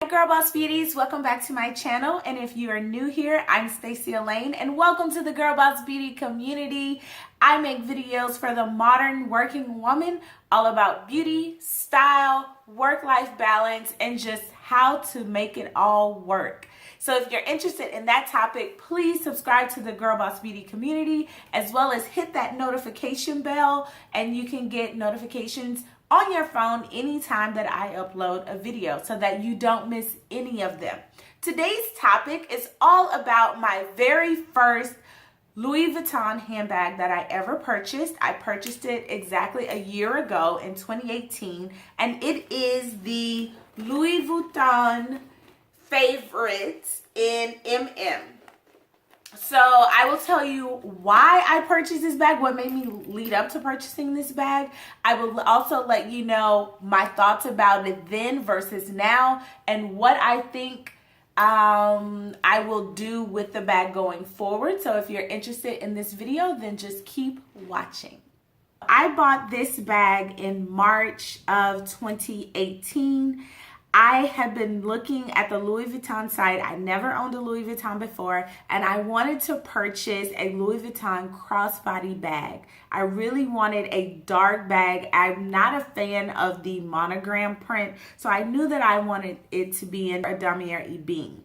Girl Boss Beauties, welcome back to my channel. And if you are new here, I'm Stacey Elaine and welcome to the Girl Boss Beauty community. I make videos for the modern working woman, all about beauty, style, work-life balance, and just how to make it all work. So if you're interested in that topic, please subscribe to the Girl Boss Beauty community, as well as hit that notification bell, and you can get notifications on your phone anytime that I upload a video so that you don't miss any of them. Today's topic is all about my very first Louis Vuitton handbag that I ever purchased. I purchased it exactly a year ago in 2018, and it is the Louis Vuitton Favorite in MM. So I will tell you why I purchased this bag, what made me lead up to purchasing this bag. I will also let you know my thoughts about it then versus now, and what I think I will do with the bag going forward. So if you're interested in this video, then just keep watching. I bought this bag in March of 2018. I have been looking at the Louis Vuitton site. I never owned a Louis Vuitton before, and I wanted to purchase a Louis Vuitton crossbody bag. I really wanted a dark bag. I'm not a fan of the monogram print, so I knew that I wanted it to be in a damier ebene.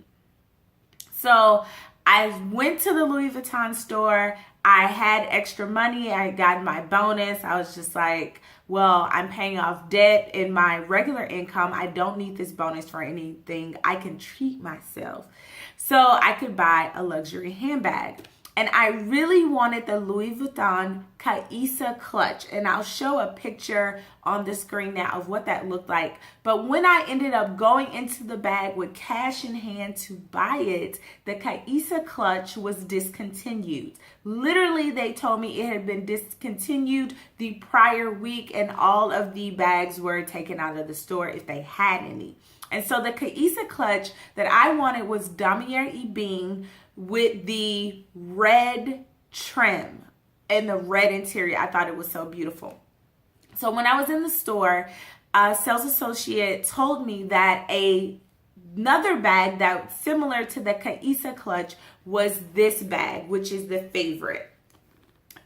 So I went to the Louis Vuitton store. I had extra money. I got my bonus. I was just like, well, I'm paying off debt in my regular income. I don't need this bonus for anything. I can treat myself. So I could buy a luxury handbag. And I really wanted the Louis Vuitton Caissa clutch. And I'll show a picture on the screen now of what that looked like. But when I ended up going into the bag with cash in hand to buy it, the Caissa clutch was discontinued. Literally, they told me it had been discontinued the prior week, and all of the bags were taken out of the store if they had any. And so the Caissa clutch that I wanted was damier ebene with the red trim and the red interior. I thought it was so beautiful. So when I was in the store, a sales associate told me that another bag that's similar to the Caissa clutch was this bag, which is the Favorite.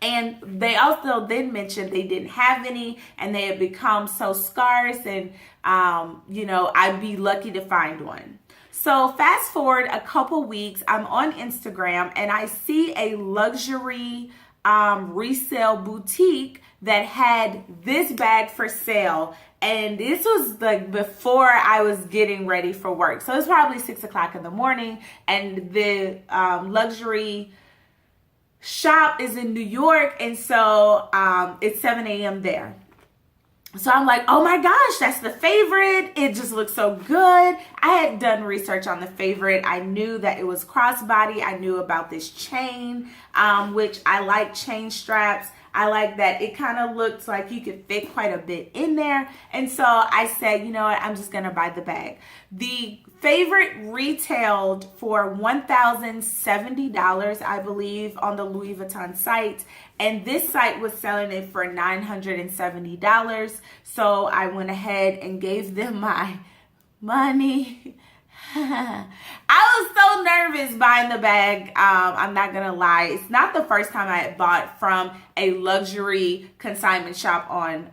And they also then mentioned they didn't have any and they had become so scarce, and I'd be lucky to find one. So fast forward a couple weeks, I'm on Instagram and I see a luxury resale boutique that had this bag for sale. And this was like before I was getting ready for work. So it's probably 6 o'clock in the morning, and the luxury shop is in New York. And so it's 7 a.m. there. So I'm like, oh my gosh, that's the Favorite. It just looks so good. I had done research on the Favorite. I knew that it was crossbody. I knew about this chain, which I like chain straps. I like that it kind of looks like you could fit quite a bit in there. And so I said, you know what, I'm just going to buy the bag. The Favorite retailed for $1,070, I believe, on the Louis Vuitton site. And this site was selling it for $970. So I went ahead and gave them my money. I was so nervous buying the bag. I'm not gonna lie. It's not the first time I had bought from a luxury consignment shop on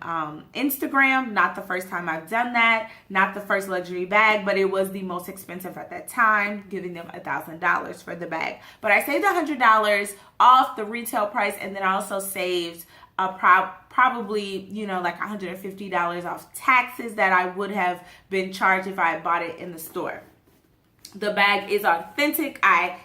Instagram. Not the first time I've done that. Not the first luxury bag, but it was the most expensive at that time, giving them $1,000 for the bag. But I saved $100 off the retail price, and then I also saved probably like $150 off taxes that I would have been charged if I had bought it in the store. The bag is authentic.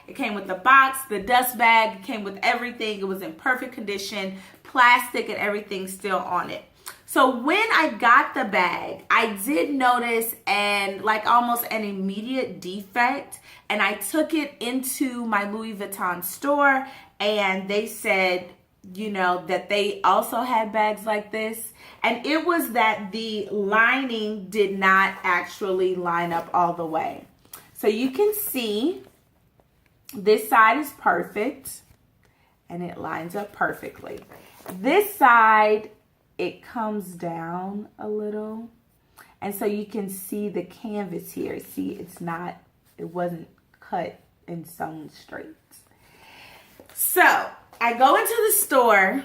It came with the box, the dust bag, it came with everything. It was in perfect condition, plastic and everything still on it. So when I got the bag, I did notice almost an immediate defect, and I took it into my Louis Vuitton store, and they said, that they also had bags like this. And it was that the lining did not actually line up all the way. So you can see this side is perfect and it lines up perfectly. This side, it comes down a little And so you can see the canvas here. See, it wasn't cut and sewn straight. So I go into the store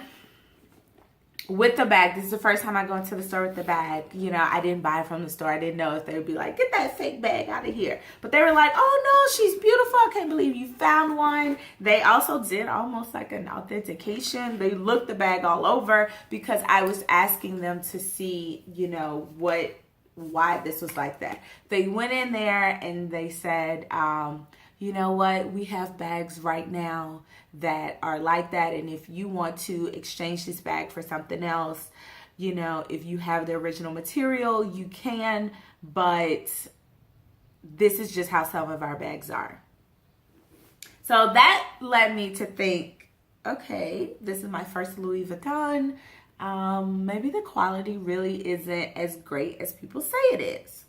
with the bag. This is the first time I go into the store with the bag. You know, I didn't buy it from the store. I didn't know if they would be like, get that fake bag out of here. But they were like, oh no, she's beautiful. I can't believe you found one. They also did almost like an authentication. They looked the bag all over because I was asking them to see, you know, why this was like that. They went in there and they said, you know what, we have bags right now that are like that, and if you want to exchange this bag for something else, you know, if you have the original material, you can, but this is just how some of our bags are. So that led me to think, okay, this is my first Louis Vuitton. Maybe the quality really isn't as great as people say it is.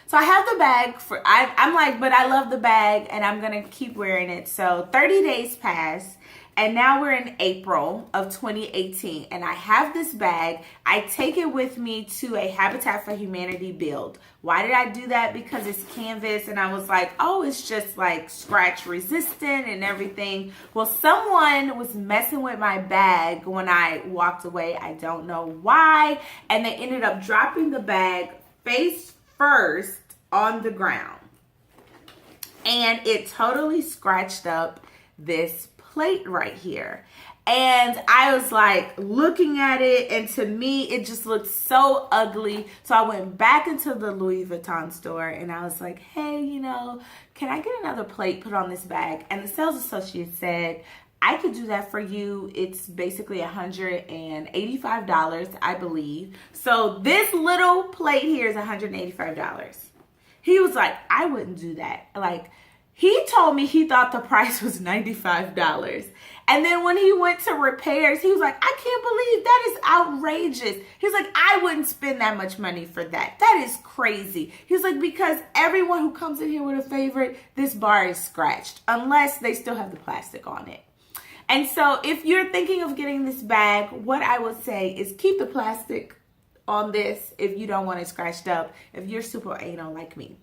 So I have the bag I'm like, but I love the bag and I'm going to keep wearing it. So 30 days pass and now we're in April of 2018 and I have this bag. I take it with me to a Habitat for Humanity build. Why did I do that? Because it's canvas and I was like, oh, it's just like scratch resistant and everything. Well, someone was messing with my bag when I walked away. I don't know why. And they ended up dropping the bag face first on the ground, and it totally scratched up this plate right here. And I was like looking at it, and to me it just looked so ugly. So I went back into the Louis Vuitton store and I was like, hey, you know, can I get another plate put on this bag? And the sales associate said, I could do that for you. It's basically $185, I believe. So this little plate here is $185. He was like, I wouldn't do that. Like, he told me he thought the price was $95. And then when he went to repairs, he was like, I can't believe that is outrageous. He was like, I wouldn't spend that much money for that. That is crazy. He was like, because everyone who comes in here with a favorite, this bar is scratched unless they still have the plastic on it. And so if you're thinking of getting this bag, what I would say is keep the plastic on this if you don't want it scratched up, if you're super anal like me.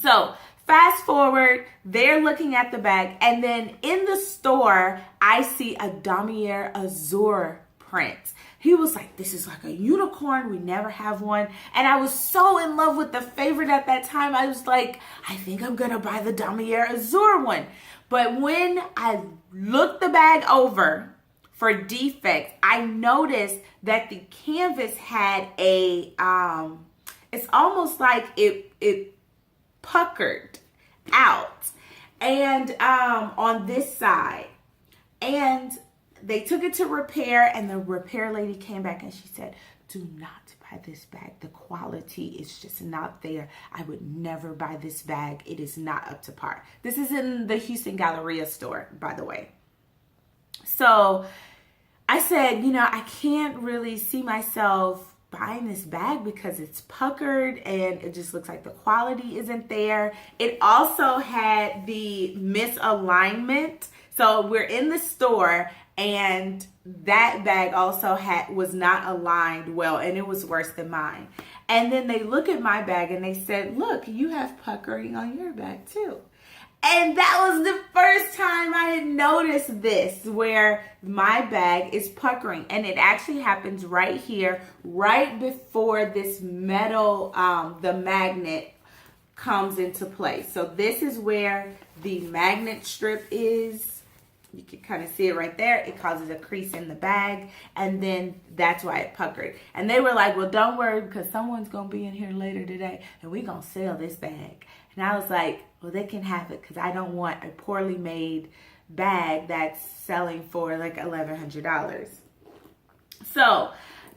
So fast forward, they're looking at the bag, and then in the store, I see a Damier Azur print. He was like, this is like a unicorn. We never have one. And I was so in love with the favorite at that time. I was like, I think I'm going to buy the Damier Azur one. But when I looked the bag over for defects, I noticed that the canvas had a, it's almost like it puckered out and on this side. And they took it to repair, and the repair lady came back and she said, do not buy this bag. The quality is just not there. I would never buy this bag. It is not up to par. This is in the Houston Galleria store, by the way. So I said, you know, I can't really see myself buying this bag because it's puckered and it just looks like the quality isn't there. It also had the misalignment. So we're in the store and that bag also was not aligned well, and it was worse than mine. And then they look at my bag and they said, look, you have puckering on your bag too. And that was the first time I had noticed this, where my bag is puckering. And it actually happens right here, right before this metal, the magnet comes into place. So this is where the magnet strip is. You can kind of see it right there. It causes a crease in the bag, and then that's why it puckered. And they were like, well, don't worry, because someone's going to be in here later today, and we're going to sell this bag. And I was like, well, they can have it, because I don't want a poorly made bag that's selling for like $1,100. So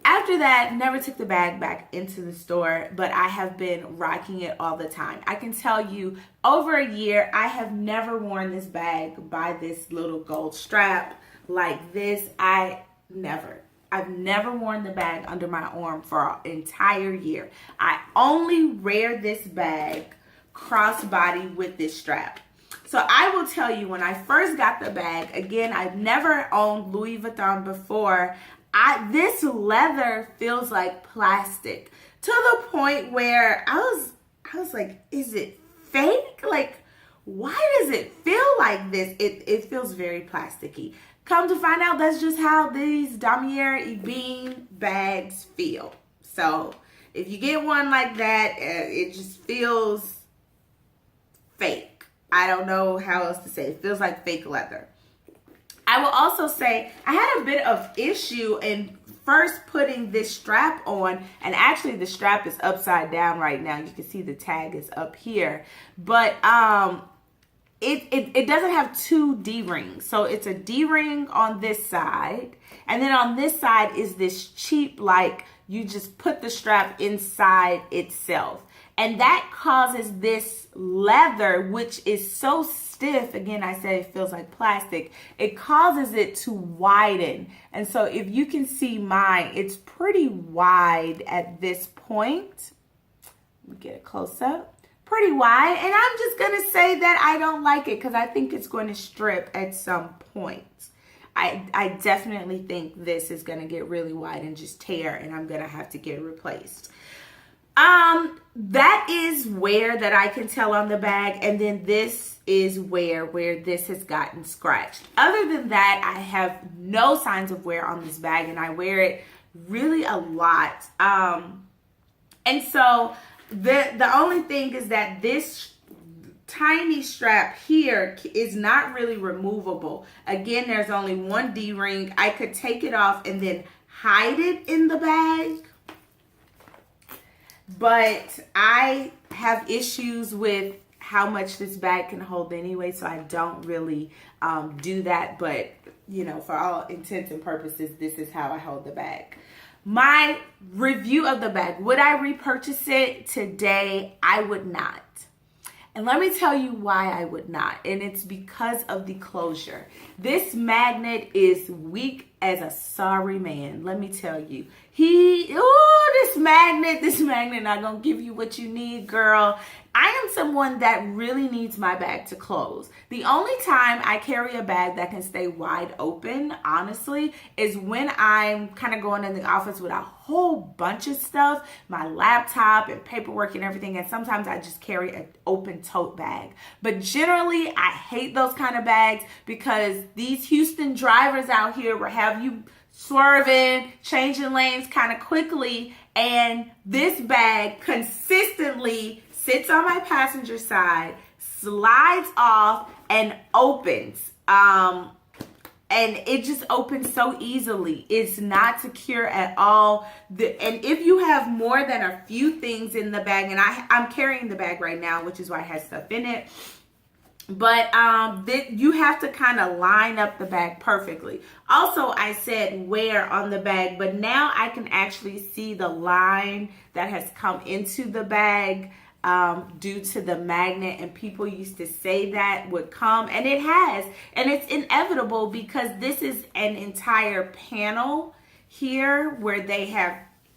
after that, never took the bag back into the store, but I have been rocking it all the time. I can tell you, over a year, I have never worn this bag by this little gold strap like this. I've never worn the bag under my arm for an entire year. I only wear this bag crossbody with this strap. So I will tell you, when I first got the bag, again, I've never owned Louis Vuitton before. This leather feels like plastic to the point where I was like, is it fake? Like, why does it feel like this? It feels very plasticky. Come to find out, that's just how these Damier Ebene bags feel. So if you get one like that, it just feels fake. I don't know how else to say it. It feels like fake leather. I will also say I had a bit of issue in first putting this strap on, and actually the strap is upside down right now. You can see the tag is up here, but it doesn't have two D-rings. So it's a D-ring on this side, and then on this side is this cheap, like you just put the strap inside itself. And that causes this leather, which is so stiff, again, I said it feels like plastic, it causes it to widen. And so if you can see mine, it's pretty wide at this point. Let me get a close up. Pretty wide. And I'm just going to say that I don't like it because I think it's going to strip at some point. I definitely think this is going to get really wide and just tear, and I'm going to have to get it replaced. That is wear that I can tell on the bag, and then this is where this has gotten scratched. Other than that, I have no signs of wear on this bag, and I wear it really a lot. And so the only thing is that this tiny strap here is not really removable. Again, there's only one D-ring. I could take it off and then hide it in the bag. But I have issues with how much this bag can hold anyway, so I don't really do that. But, you know, for all intents and purposes, this is how I hold the bag. My review of the bag, would I repurchase it today? I would not. And let me tell you why I would not. And it's because of the closure. This magnet is weak as a sorry man. Let me tell you. This magnet not gonna give you what you need, girl. I am someone that really needs my bag to close. The only time I carry a bag that can stay wide open, honestly, is when I'm kind of going in the office with a whole bunch of stuff, my laptop and paperwork and everything, and sometimes I just carry an open tote bag. But generally, I hate those kind of bags because these Houston drivers out here will have you swerving, changing lanes kind of quickly, and this bag consistently sits on my passenger side, slides off, and opens. And it just opens so easily. It's not secure at all. And if you have more than a few things in the bag, and I'm carrying the bag right now, which is why it has stuff in it, but you have to kind of line up the bag perfectly. Also, I said wear on the bag, but now I can actually see the line that has come into the bag due to the magnet, and people used to say that would come, and it has, and it's inevitable because this is an entire panel here where they have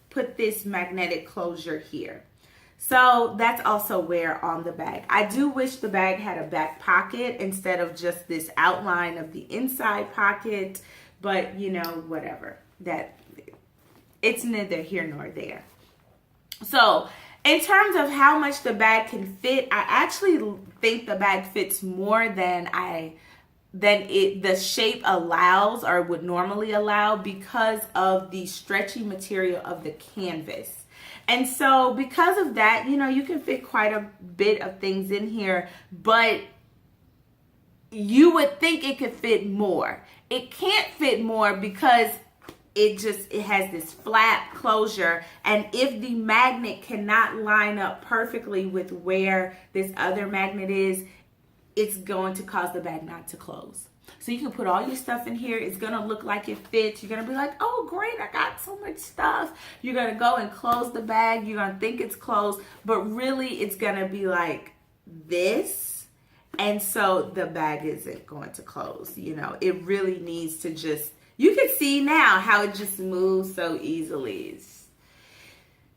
put this magnetic closure here. So that's also wear on the bag. I do wish the bag had a back pocket instead of just this outline of the inside pocket, but you know, whatever. That it's neither here nor there. So in terms of how much the bag can fit, I actually think the bag fits more than the shape allows or would normally allow because of the stretchy material of the canvas. And so because of that, you know, you can fit quite a bit of things in here, but you would think it could fit more. It can't fit more because it has this flat closure, and if the magnet cannot line up perfectly with where this other magnet is, it's going to cause the bag not to close. So you can put all your stuff in here. It's going to look like it fits. You're going to be like, oh, great, I got so much stuff. You're going to go and close the bag. You're going to think it's closed, but really it's going to be like this. And so the bag isn't going to close. You know, it really needs to just, you can see now how it just moves so easily. It's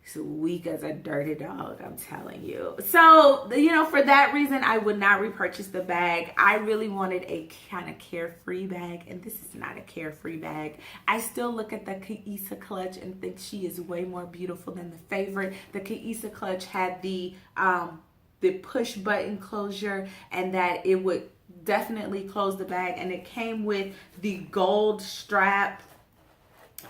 It's weak as a dirty dog, I'm telling you. So, you know, for that reason, I would not repurchase the bag. I really wanted a kind of carefree bag, and this is not a carefree bag. I still look at the Kaisa clutch and think she is way more beautiful than the favorite. The Kaisa clutch had the push button closure, and that it would definitely close the bag, and it came with the gold strap,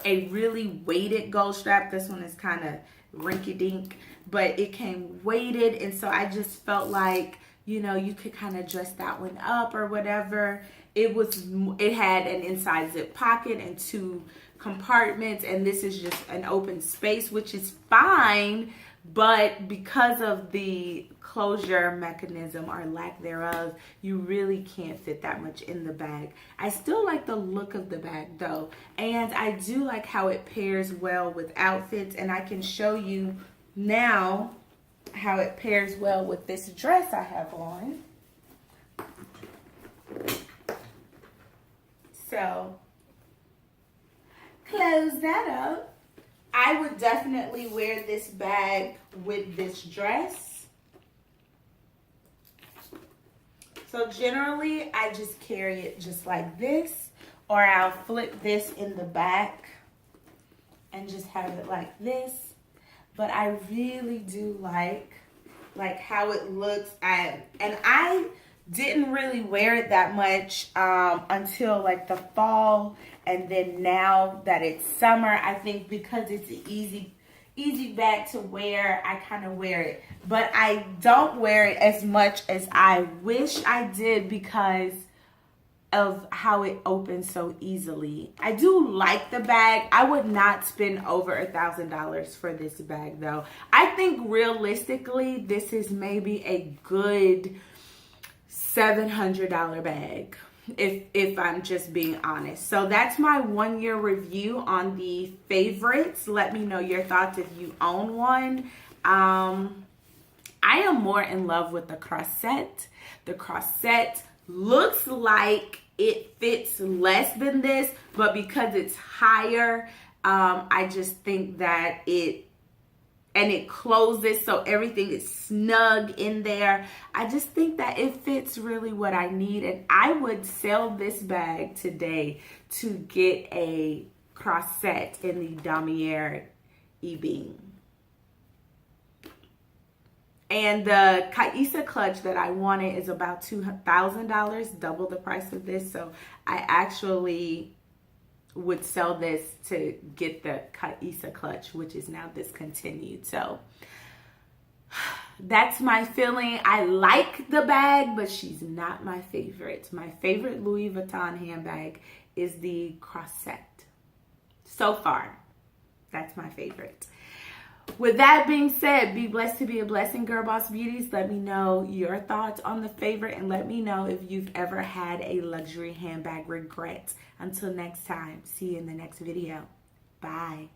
a really weighted gold strap. This one is kind of rinky-dink, but it came weighted, and so I just felt like, you know, you could kind of dress that one up or whatever. It had an inside zip pocket and 2 compartments, and this is just an open space, which is fine, but because of the closure mechanism or lack thereof, you really can't fit that much in the bag. I still like the look of the bag though, and I do like how it pairs well with outfits, and I can show you now how it pairs well with this dress I have on. So, close that up. I would definitely wear this bag with this dress. So generally, I just carry it just like this, or I'll flip this in the back and just have it like this. But I really do like how it looks, and I didn't really wear it that much until like the fall, and then now that it's summer, I think because it's an easy bag to wear, I kind of wear it. But I don't wear it as much as I wish I did because of how it opens so easily. I do like the bag. I would not spend over $1,000 for this bag though. I think realistically, this is maybe a good $700 bag, if I'm just being honest. So that's my 1-year review on the favorites. Let me know your thoughts if you own one. I am more in love with the corset. The corset looks like it fits less than this, but because it's higher, I just think that it closes so everything is snug in there. I just think that it fits really what I need, and I would sell this bag today to get a corset in the damier ebene. And the Kaisa clutch that I wanted is about $2,000, double the price of this. So I actually would sell this to get the Kaisa clutch, which is now discontinued. So that's my feeling. I like the bag, but she's not my favorite. My favorite Louis Vuitton handbag is the corset. So far, that's my favorite. With that being said, be blessed to be a blessing, Girl Boss Beauties. Let me know your thoughts on the favorite, and let me know if you've ever had a luxury handbag regret. Until next time, see you in the next video. Bye.